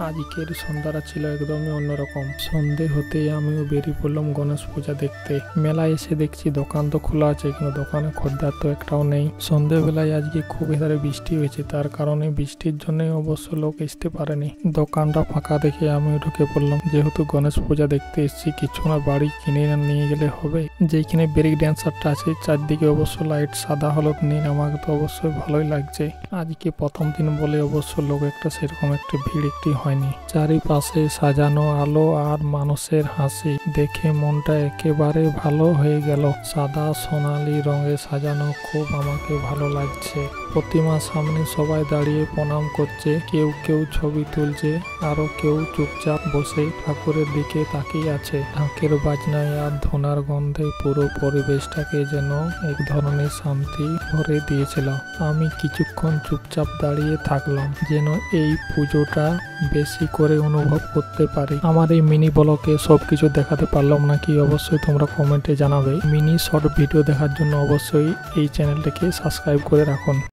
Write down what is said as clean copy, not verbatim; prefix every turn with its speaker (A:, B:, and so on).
A: আজকের সন্ধ্যাটা ছিল একদমই অন্যরকম। সন্ধে হতেই আমিও বেরিয়ে পড়লাম গণেশ পূজা দেখতে। মেলায় এসে দেখছি দোকান তো খোলা আছে, কিন্তু দোকানে খদ্দের তো একটাও নেই। সন্ধেবেলায় আজকে খুব এধারে বৃষ্টি হয়েছে, তার কারণে বৃষ্টির জন্য অবশ্য লোক আসতে পারেনি। দোকানটা ফাঁকা দেখে আমিও ঢুকে পড়লাম। যেহেতু গণেশ পূজা দেখতে এসেছি, কিছু না বাড়ি কিনে নিয়ে গেলে হবে। যেখানে ব্রেক ড্যান্সারটা আছে চারদিকে অবশ্য লাইট সাদা হলুদ নীল, আমাকে তো অবশ্যই ভালোই লাগছে। আজকে প্রথম দিন বলে অবশ্য লোক একটা সেরকম একটা ভিড় একটি হয়নি। চারিপাশে সাজানো আলো আর মানুষের হাসি দেখে মনটা একেবারে ভালো হয়ে গেল। সাদা সোনালী রঙে সাজানো খুব আমাকে ভালো লাগছে। প্রতিমার সামনে সবাই দাঁড়িয়ে প্রণাম করছে, কেউ কেউ ছবি তুলছে, আরো কেউ চুপচাপ বসে ঠাকুরের দিকে তাকিয়ে আছে। ঢাকের বাজনায় আর ধনার গন্ধে পুরো পরিবেশটাকে যেন এক ধরনের শান্তি ভরে দিয়েছিল। আমি কিছুক্ষণ চুপচাপ দাঁড়িয়ে থাকলাম, যেন এই পুজোটা বেশি করে অনুভব করতে পারি। আমার এই মিনি ব্লগে সবকিছু দেখাতে পারলাম নাকি অবশ্যই তোমরা কমেন্টে জানাবে। মিনি শর্ট ভিডিও দেখার জন্য অবশ্যই এই চ্যানেলটাকে সাবস্ক্রাইব করে রাখুন।